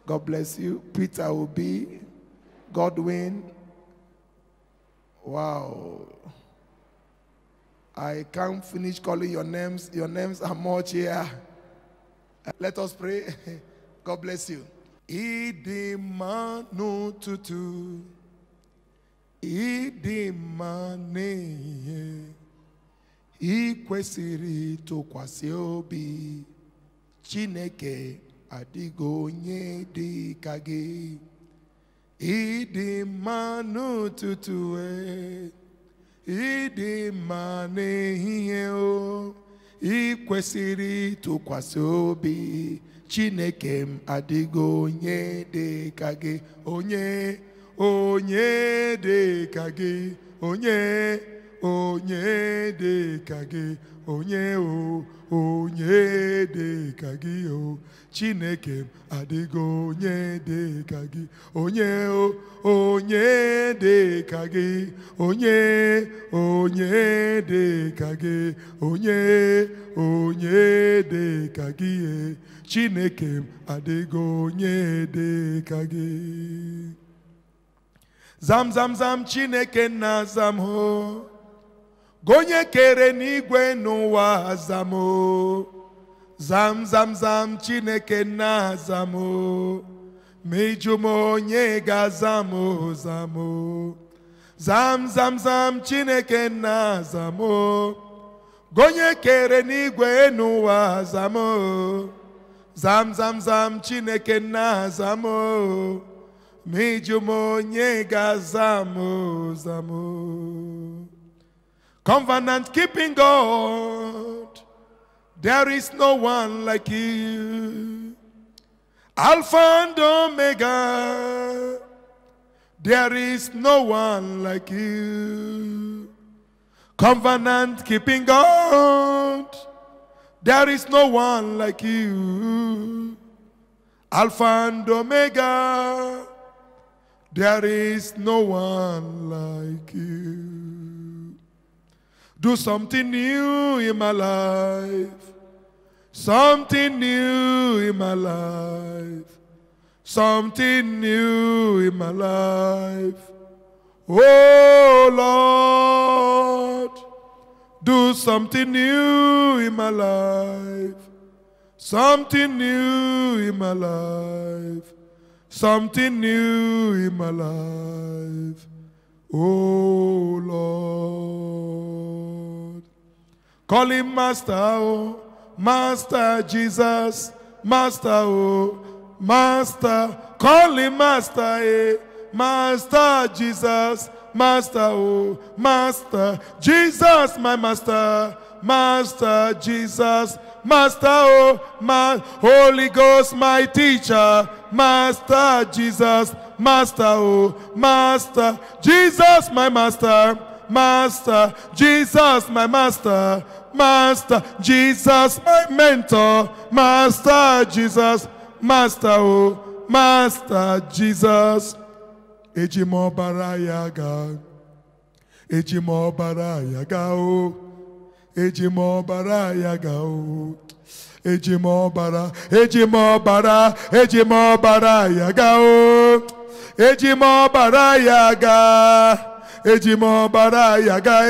God bless you. Peter Obi, Godwin. Wow. I can't finish calling your names. Your names are much here. Let us pray. God bless you. Idimanu tutu. Idimane. Ikwesiri tụkwasị obi. Chineke adịgo onye dị ka gị. Idimanu tutu Idimane ihe o. Ikwesiri tụkwasị obi. Chineke m adịgo onye dị ka gị. Onye dị ka gị. Onye dị ka gị. Onye dị ka gị o. Chineke m adịgo onye dị ka gị. Onye dị ka gị. Onye dị ka gị. Onye dị ka gị. Chineke m adịgo onye dị ka gị. Zam zam zam Chineke na zam ho. Gonye kere n'igwe n'ụwa zam ho. Zam zam zam Chineke na zam ho. Meju m onye ga-azam ho zam ho. Zam zam zam Chineke na zam ho. Gonye kere n'igwe n'ụwa zam ho. Zam zam zam Chineke na zam ho. Meju m onye ga-azam ho zam ho. Covenant keeping God, there is no one like you. Alpha and Omega, there is no one like you. Covenant keeping God, there is no one like you. Alpha and Omega, there is no one like you. Do something new in my life. Something new in my life. Something new in my life. Oh Lord, do something new in my life. Something new in my life. Something new in my life. Oh Lord. Call him Master, oh, Master Jesus, Master, oh, Master. Call him Master, eh, Master Jesus, Master, oh, Master. Jesus, my Master, Master Jesus, Master, oh, my Holy Ghost, my teacher, Master Jesus, Master, oh, Master. Jesus, my Master, Master. Jesus, my Master, Master. Jesus, my mentor, Master Jesus, Master, oh, Master Jesus. Ejimo barayaga, Ejimo barayaga, oh, Ejimo barayaga, oh, Ejimo bara, Ejimo bara, Ejimo barayaga, oh, Ejimo barayaga, Ejimo barayaga,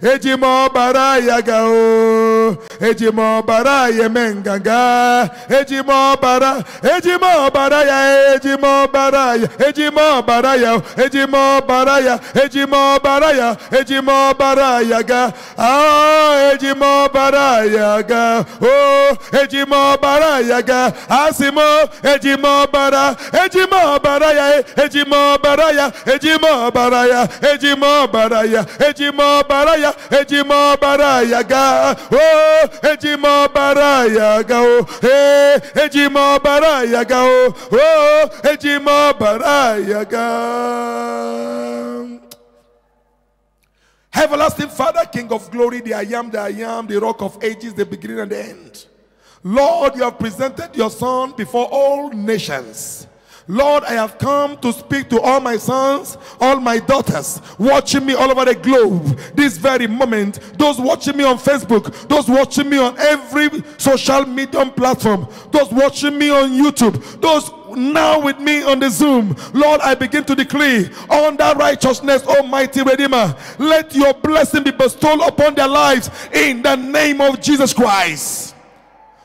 Ejimo barayaga, oh, Ejimo baraya menganga, Ejimo bara, Ejimo baraya, Ejimo baraya, Ejimo baraya, Ejimo baraya, Ejimo baraya, Ejimo barayaga, ah, Ejimo barayaga, oh, Ejimo barayaga, Asimo, Ejimo bara, Ejimo baraya, Ejimo baraya, Ejimo baraya, Ejimo baraya, Ejimo baraya, Ejimo barayaga, oh, Ejimo barayaga, oh, Ejimo barayaga, oh, Ejimo barayaga. Everlasting Father, King of glory, the I am, the rock of ages, the beginning and the end. Lord, you have presented your Son before all nations. Lord, I have come to speak to all my sons, all my daughters, watching me all over the globe this very moment. Those watching me on Facebook, those watching me on every social media platform, those watching me on YouTube, those now with me on the Zoom. Lord, I begin to decree on that righteousness, Almighty Redeemer, let your blessing be bestowed upon their lives in the name of Jesus Christ.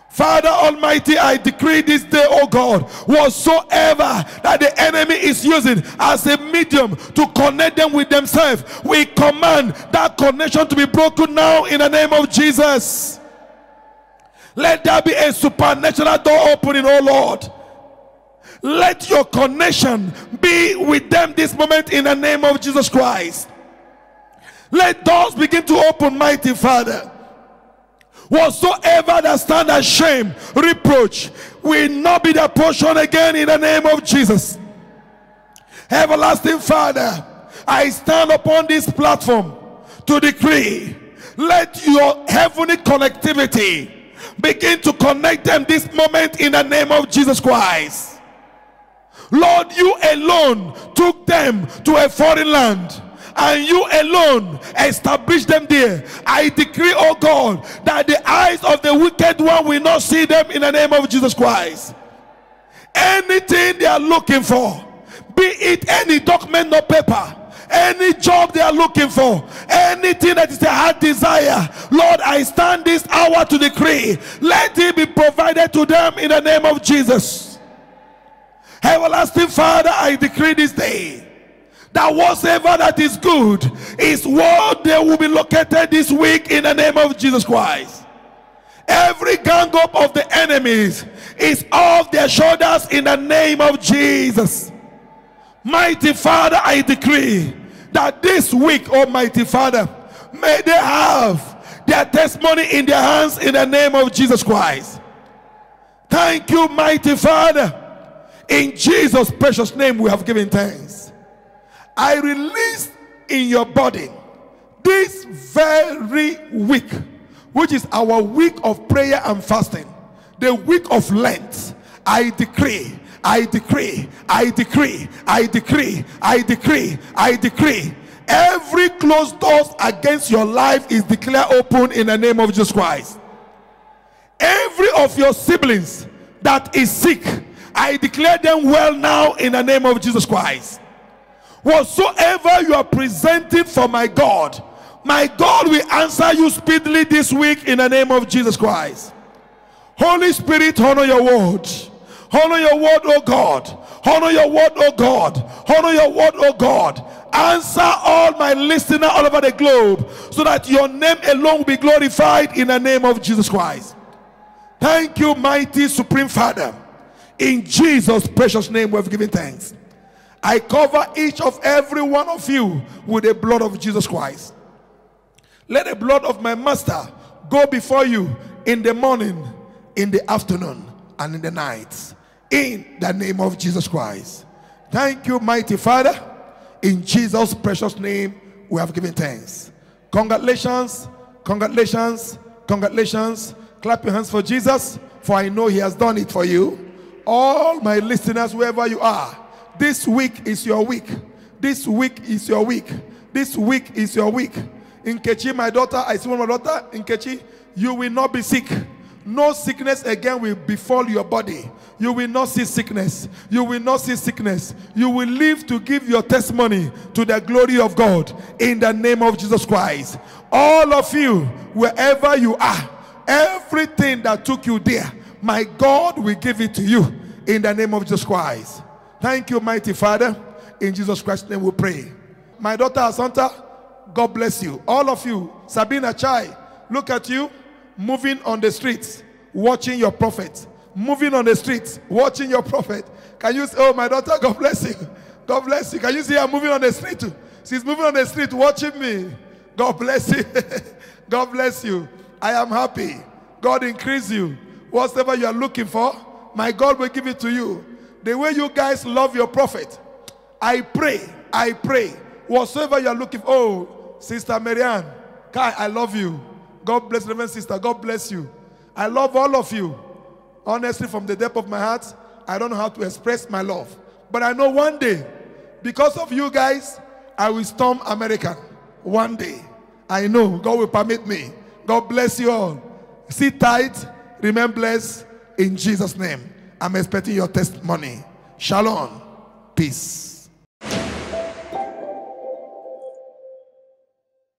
Father Almighty, I decree this day, oh God, whatsoever that the enemy is using as a medium to connect them with themselves, we command that connection to be broken now in the name of Jesus. Let there be a supernatural door opening, oh Lord. Let your connection be with them this moment in the name of Jesus Christ. Let doors begin to open, mighty Father. Whatsoever that stand as shame, reproach, will not be their portion again in the name of Jesus. Everlasting Father, I stand upon this platform to decree, let your heavenly connectivity begin to connect them this moment in the name of Jesus Christ. Lord, you alone took them to a foreign land, and you alone establish them there. I decree, oh God, that the eyes of the wicked one will not see them in the name of Jesus Christ. Anything they are looking for, be it any document or paper, any job they are looking for, anything that is their heart desire, Lord, I stand this hour to decree, let it be provided to them in the name of Jesus. Everlasting Father, I decree this day that whatsoever that is good is what they will be located this week in the name of Jesus Christ. Every gang up of the enemies is off their shoulders in the name of Jesus. Mighty Father, I decree that this week, Almighty Father, may they have their testimony in their hands in the name of Jesus Christ. Thank you, mighty Father. In Jesus' precious name we have given thanks. I release in your body this very week, which is our week of prayer and fasting, the week of Lent. I decree, I decree, I decree, I decree, I decree, I decree, every closed doors against your life is declared open in the name of Jesus Christ. Every of your siblings that is sick, I declare them well now in the name of Jesus Christ. Whatsoever you are presenting for my God will answer you speedily this week in the name of Jesus Christ. Holy Spirit, honor your word. Honor your word, oh God. Honor your word, oh God. Honor your word, oh God. Answer all my listeners all over the globe, so that your name alone will be glorified in the name of Jesus Christ. Thank you, mighty Supreme Father. In Jesus' precious name we have given thanks. I cover each of every one of you with the blood of Jesus Christ. Let the blood of my master go before you in the morning, in the afternoon, and in the night. In the name of Jesus Christ. Thank you, mighty Father. In Jesus' precious name we have given thanks. Congratulations, congratulations, congratulations. Clap your hands for Jesus, for I know he has done it for you. All my listeners, wherever you are, this week is your week. This week is your week. This week is your week. Nkechi, my daughter, I see one of my daughter, Nkechi, you will not be sick. No sickness again will befall your body. You will not see sickness. You will not see sickness. You will live to give your testimony to the glory of God in the name of Jesus Christ. All of you, wherever you are, everything that took you there, my God will give it to you in the name of Jesus Christ. Thank you, mighty Father. In Jesus Christ's name we pray. My daughter Asanta, God bless you. All of you, Sabina Chai, look at you, moving on the streets, watching your prophet. Moving on the streets, watching your prophet. Can you say, oh, my daughter, God bless you. God bless you. Can you see her moving on the street too? She's moving on the street, watching me. God bless you. God bless you. I am happy. God increase you. Whatever you are looking for, my God will give it to you. The way you guys love your prophet, I pray, whatsoever you are looking for. Oh, Sister Marianne, Kai, I love you. God bless Reverend Sister. God bless you. I love all of you. Honestly, from the depth of my heart, I don't know how to express my love. But I know one day, because of you guys, I will storm America. One day. I know God will permit me. God bless you all. Sit tight. Remain blessed in Jesus' name. I'm expecting your testimony. Shalom. Peace.